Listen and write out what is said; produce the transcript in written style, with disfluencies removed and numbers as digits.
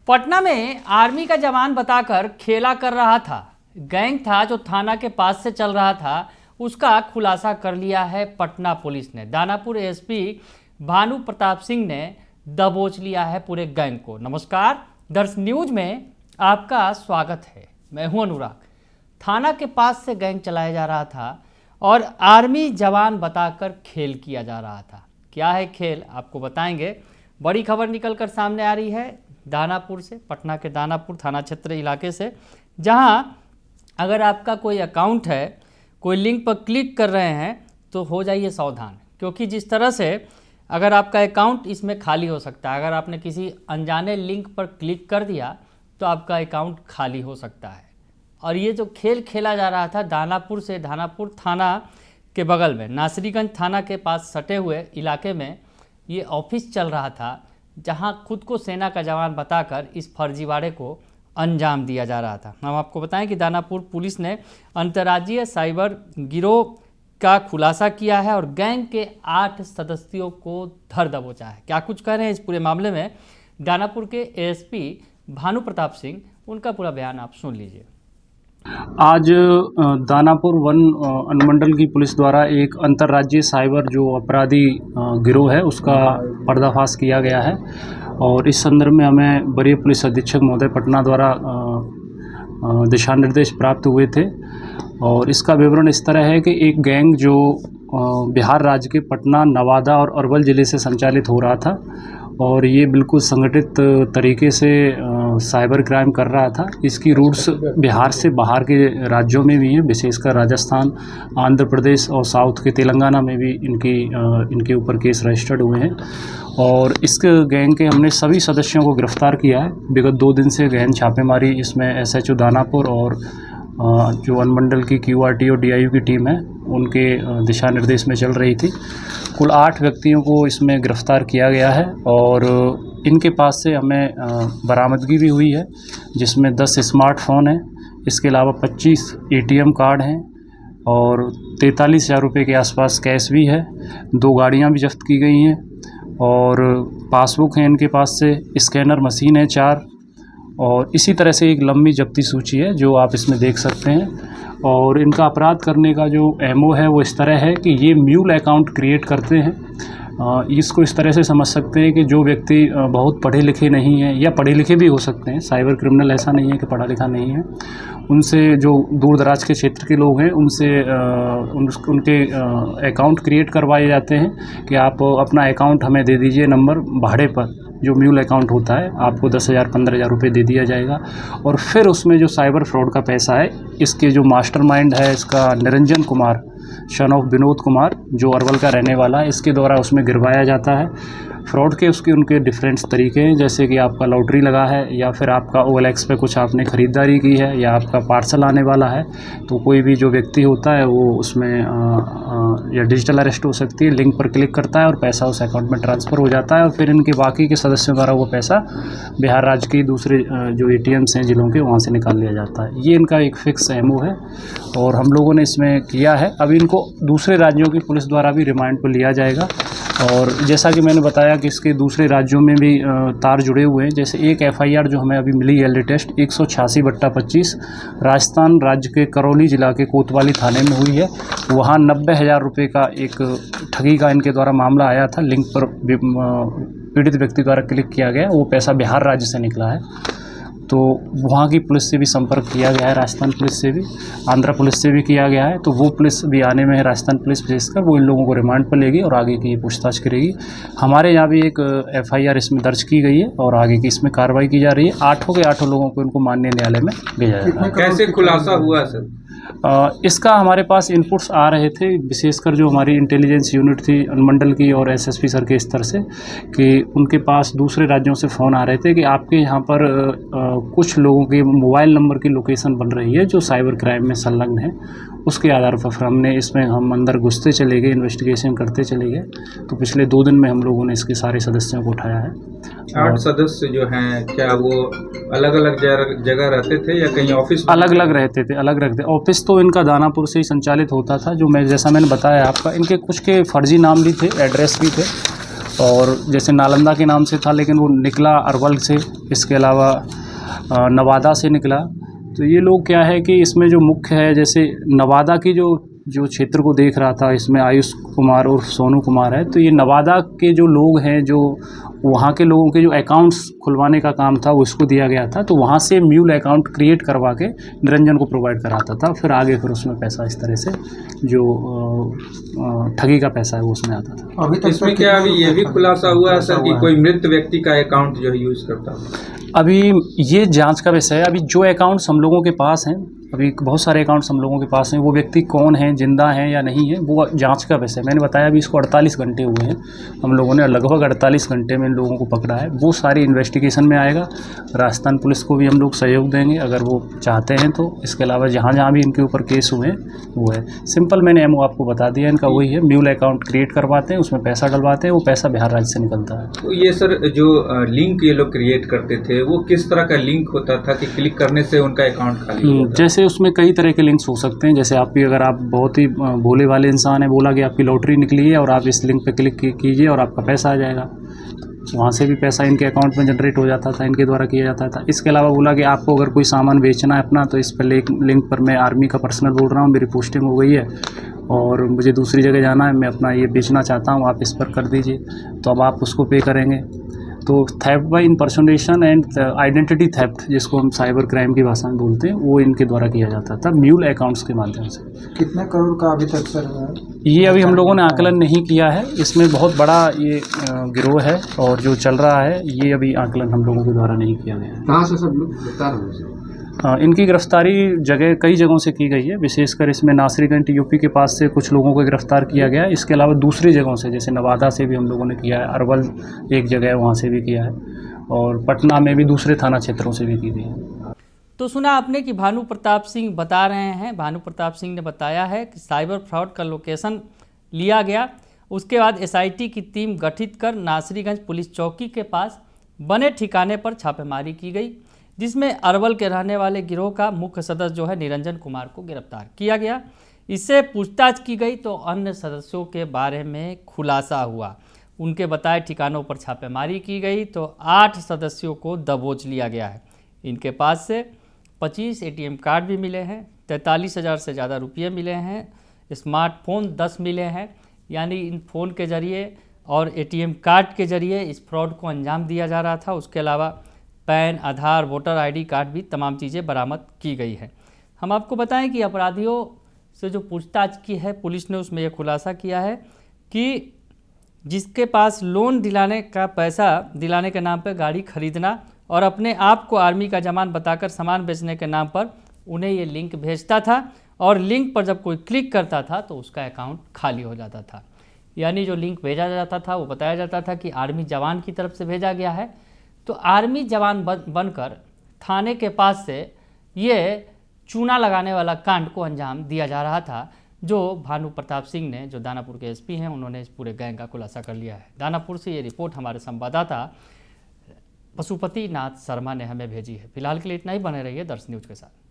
पटना में आर्मी का जवान बताकर खेला कर रहा था। गैंग था जो थाना के पास से चल रहा था, उसका खुलासा कर लिया है पटना पुलिस ने। दानापुर एसपी भानु प्रताप सिंह ने दबोच लिया है पूरे गैंग को। नमस्कार, दर्श न्यूज में आपका स्वागत है। मैं हूं अनुराग। थाना के पास से गैंग चलाया जा रहा था और आर्मी जवान बताकर खेल किया जा रहा था। क्या है खेल, आपको बताएंगे। बड़ी खबर निकल कर सामने आ रही है दानापुर से, पटना के दानापुर थाना क्षेत्र इलाके से, जहां अगर आपका कोई अकाउंट है, कोई लिंक पर क्लिक कर रहे हैं तो हो जाइए सावधान, क्योंकि जिस तरह से अगर आपका अकाउंट इसमें खाली हो सकता है। अगर आपने किसी अनजाने लिंक पर क्लिक कर दिया तो आपका अकाउंट खाली हो सकता है। और ये जो खेल खेला जा रहा था दानापुर से, दानापुर थाना के बगल में नासरीगंज थाना के पास सटे हुए इलाके में ये ऑफिस चल रहा था, जहां खुद को सेना का जवान बताकर इस फर्जीवाड़े को अंजाम दिया जा रहा था। हम आपको बताएं कि दानापुर पुलिस ने अंतर्राज्यीय साइबर गिरोह का खुलासा किया है और गैंग के 8 सदस्यों को धर दबोचा है। क्या कुछ कह रहे हैं इस पूरे मामले में दानापुर के एएसपी भानु प्रताप सिंह, उनका पूरा बयान आप सुन लीजिए। आज दानापुर वन अनुमंडल की पुलिस द्वारा एक अंतर्राज्यीय साइबर जो अपराधी गिरोह है उसका पर्दाफाश किया गया है और इस संदर्भ में हमें वरीय पुलिस अधीक्षक महोदय पटना द्वारा दिशा निर्देश प्राप्त हुए थे। और इसका विवरण इस तरह है कि एक गैंग जो बिहार राज्य के पटना, नवादा और अरवल ज़िले से संचालित हो रहा था और ये बिल्कुल संगठित तरीके से साइबर क्राइम कर रहा था। इसकी रूट्स बिहार से बाहर के राज्यों में भी हैं, विशेषकर राजस्थान, आंध्र प्रदेश और साउथ के तेलंगाना में भी इनके ऊपर केस रजिस्टर्ड हुए हैं। और इस गैंग के हमने सभी सदस्यों को गिरफ्तार किया है। विगत 2 दिन से गहन छापेमारी इसमें एसएचओ दानापुर और जो अनुमंडल की क्यूआरटी और डीआईयू की टीम है उनके दिशा निर्देश में चल रही थी। कुल 8 व्यक्तियों को इसमें गिरफ्तार किया गया है और इनके पास से हमें बरामदगी भी हुई है, जिसमें 10 स्मार्टफोन हैं, इसके अलावा 25 एटीएम कार्ड हैं और 43,000 रुपये के आसपास कैश भी है। 2 गाड़ियां भी जब्त की गई हैं और पासबुक है इनके पास से, स्कैनर मशीन है 4 और इसी तरह से एक लंबी जब्ती सूची है जो आप इसमें देख सकते हैं। और इनका अपराध करने का जो एमओ है वो इस तरह है कि ये म्यूल अकाउंट क्रिएट करते हैं। इसको इस तरह से समझ सकते हैं कि जो व्यक्ति बहुत पढ़े लिखे नहीं हैं या पढ़े लिखे भी हो सकते हैं, साइबर क्रिमिनल ऐसा नहीं है कि पढ़ा लिखा नहीं है, उनसे जो दूर दराज के क्षेत्र के लोग हैं उनसे उनके अकाउंट क्रिएट करवाए जाते हैं कि आप अपना अकाउंट हमें दे दीजिए नंबर भाड़े पर। जो म्यूल अकाउंट होता है आपको 10,000 15,000 रुपये दे दिया जाएगा और फिर उसमें जो साइबर फ्रॉड का पैसा है, इसके जो मास्टरमाइंड है इसका निरंजन कुमार सन ऑफ विनोद कुमार, जो अरवल का रहने वाला है, इसके द्वारा उसमें गिरवाया जाता है। फ्रॉड के उनके डिफरेंट तरीके हैं, जैसे कि आपका लॉटरी लगा है या फिर आपका OLX पे कुछ आपने ख़रीदारी की है या आपका पार्सल आने वाला है, तो कोई भी जो व्यक्ति होता है वो उसमें या डिजिटल अरेस्ट हो सकती है, लिंक पर क्लिक करता है और पैसा उस अकाउंट में ट्रांसफ़र हो जाता है और फिर इनके बाकी के सदस्यों द्वारा वो पैसा बिहार राज्य के दूसरे जो ATMs हैं जिलों के, वहाँ से निकाल लिया जाता है। ये इनका एक फ़िक्स एमओ है और हम लोगों ने इसमें किया है। अभी इनको दूसरे राज्यों की पुलिस द्वारा भी रिमांड पर लिया जाएगा और जैसा कि मैंने बताया कि इसके दूसरे राज्यों में भी तार जुड़े हुए हैं। जैसे एक FIR जो हमें अभी मिली है लेटेस्ट 186/25 राजस्थान राज्य के करौली जिला के कोतवाली थाने में हुई है। वहाँ 90,000 रुपये का एक ठगी का इनके द्वारा मामला आया था। लिंक पर पीड़ित व्यक्ति द्वारा क्लिक किया गया, वो पैसा बिहार राज्य से निकला है। तो वहाँ की पुलिस से भी संपर्क किया गया है, राजस्थान पुलिस से भी, आंध्र पुलिस से भी किया गया है। तो वो पुलिस भी आने में है, राजस्थान पुलिस विशेषकर, वो इन लोगों को रिमांड पर लेगी और आगे की पूछताछ करेगी। हमारे यहाँ भी एक FIR इसमें दर्ज की गई है और आगे की इसमें कार्रवाई की जा रही है। 8 के 8 लोगों को इनको माननीय न्यायालय में भेजा जा रहा है। कैसे खुलासा हुआ सर? इसका हमारे पास इनपुट्स आ रहे थे, विशेषकर जो हमारी इंटेलिजेंस यूनिट थी अनुमंडल की और SSP सर के स्तर से, कि उनके पास दूसरे राज्यों से फ़ोन आ रहे थे कि आपके यहाँ पर कुछ लोगों के मोबाइल नंबर की लोकेशन बन रही है जो साइबर क्राइम में संलग्न है। उसके आधार पर फिर हमने इसमें हम अंदर घुसते चले गए, इन्वेस्टिगेशन करते चले गए। तो पिछले 2 दिन में हम लोगों ने इसके सारे सदस्यों को उठाया है। 8 सदस्य जो हैं, क्या वो अलग अलग जगह रहते थे या कहीं ऑफिस? अलग अलग रहते थे, अलग रहते। ऑफिस तो इनका दानापुर से ही संचालित होता था, जो जैसा मैंने बताया आपका। इनके कुछ के फर्जी नाम भी थे, एड्रेस भी थे और जैसे नालंदा के नाम से था लेकिन वो निकला अरवल से, इसके अलावा नवादा से निकला। तो ये लोग क्या है कि इसमें जो मुख्य है, जैसे नवादा की जो क्षेत्र को देख रहा था, इसमें आयुष कुमार और सोनू कुमार है। तो ये नवादा के जो लोग हैं, जो वहाँ के लोगों के जो अकाउंट्स खुलवाने का काम था वो इसको दिया गया था। तो वहाँ से म्यूल अकाउंट क्रिएट करवा के निरंजन को प्रोवाइड कराता था, फिर आगे फिर उसमें पैसा इस तरह से जो ठगी का पैसा है वो उसमें आता था। अभी इसमें क्या अभी ये भी खुलासा हुआ है सर कि कोई मृत व्यक्ति का अकाउंट जो है यूज़ करता है? अभी ये जांच का विषय है। अभी जो अकाउंट्स हम लोगों के पास हैं, अभी बहुत सारे अकाउंट्स हम लोगों के पास हैं, वो व्यक्ति कौन है, जिंदा है या नहीं है, वो जांच का विषय। मैंने बताया अभी इसको 48 घंटे हुए हैं, हम लोगों ने लगभग 48 घंटे में इन लोगों को पकड़ा है। वो सारी इन्वेस्टिगेशन में आएगा। राजस्थान पुलिस को भी हम लोग सहयोग देंगे अगर वो चाहते हैं तो। इसके अलावा जहाँ जहाँ भी इनके ऊपर केस हुए हैं वो है सिंपल, मैंने एमओ आपको बता दिया इनका वही है। म्यूल अकाउंट क्रिएट करवाते हैं, उसमें पैसा डलवाते हैं, वो पैसा बिहार राज्य से निकलता है। तो ये सर जो लिंक ये लोग क्रिएट करते थे वो किस तरह का लिंक होता था कि क्लिक करने से उनका अकाउंट खाली हो जाता था? जैसे उसमें कई तरह के लिंक्स हो सकते हैं। जैसे आपकी, अगर आप बहुत ही भोले वाले इंसान हैं, बोला कि आपकी लॉटरी निकली है और आप इस लिंक पे क्लिक कीजिए और आपका पैसा आ जाएगा, वहाँ से भी पैसा इनके अकाउंट में जनरेट हो जाता था, इनके द्वारा किया जाता था। इसके अलावा बोला कि आपको अगर कोई सामान बेचना है अपना, तो इस पर लिंक पर मैं आर्मी का पर्सनल बोल रहा हूँ, मेरी पोस्टिंग हो गई है और मुझे दूसरी जगह जाना है, मैं अपना ये बेचना चाहता हूँ, आप इस पर कर दीजिए, तो अब आप उसको पे करेंगे। तो theft by impersonation and identity theft, जिसको हम साइबर क्राइम की भाषा में बोलते हैं, वो इनके द्वारा किया जाता था म्यूल अकाउंट्स के माध्यम से। कितने करोड़ का अभी तक सर ये अभी हम लोगों ने आकलन नहीं किया है। इसमें बहुत बड़ा ये गिरोह है और जो चल रहा है, ये अभी आकलन हम लोगों के द्वारा नहीं किया गया है। कहाँ से सब लोग गिरफ्तार हुए? इनकी गिरफ्तारी कई जगहों से की गई है। विशेषकर इसमें नासरीगंज यूपी के पास से कुछ लोगों को गिरफ्तार किया गया है। इसके अलावा दूसरी जगहों से, जैसे नवादा से भी हम लोगों ने किया है, अरवल एक जगह है वहाँ से भी किया है, और पटना में भी दूसरे थाना क्षेत्रों से भी की गई है। तो सुना आपने कि भानु प्रताप सिंह बता रहे हैं। भानु प्रताप सिंह ने बताया है कि साइबर फ्रॉड का लोकेशन लिया गया, उसके बाद एसआईटी की टीम गठित कर नासरीगंज पुलिस चौकी के पास बने ठिकाने पर छापेमारी की गई, जिसमें अरवल के रहने वाले गिरोह का मुख्य सदस्य जो है निरंजन कुमार को गिरफ्तार किया गया। इससे पूछताछ की गई तो अन्य सदस्यों के बारे में खुलासा हुआ। उनके बताए ठिकानों पर छापेमारी की गई तो 8 सदस्यों को दबोच लिया गया है। इनके पास से 25 एटीएम कार्ड भी मिले हैं, 43,000 से ज़्यादा रुपये मिले हैं, स्मार्टफोन 10 मिले हैं। यानी इन फ़ोन के ज़रिए और एटीएम कार्ड के ज़रिए इस फ्रॉड को अंजाम दिया जा रहा था। उसके अलावा पैन, आधार, वोटर आईडी कार्ड भी तमाम चीज़ें बरामद की गई हैं। हम आपको बताएं कि अपराधियों से जो पूछताछ की है पुलिस ने, उसमें यह खुलासा किया है कि जिसके पास लोन दिलाने का पैसा दिलाने के नाम पर गाड़ी खरीदना और अपने आप को आर्मी का जवान बताकर सामान बेचने के नाम पर उन्हें ये लिंक भेजता था और लिंक पर जब कोई क्लिक करता था तो उसका अकाउंट खाली हो जाता था। यानी जो लिंक भेजा जाता था वो बताया जाता था कि आर्मी जवान की तरफ से भेजा गया है। तो आर्मी जवान बनकर थाने के पास से ये चूना लगाने वाला कांड को अंजाम दिया जा रहा था, जो भानु प्रताप सिंह ने, जो दानापुर के एसपी हैं, उन्होंने इस पूरे गैंग का खुलासा कर लिया है। दानापुर से ये रिपोर्ट हमारे संवाददाता पशुपति नाथ शर्मा ने हमें भेजी है। फिलहाल के लिए इतना ही, बने रहिए दर्श न्यूज के साथ।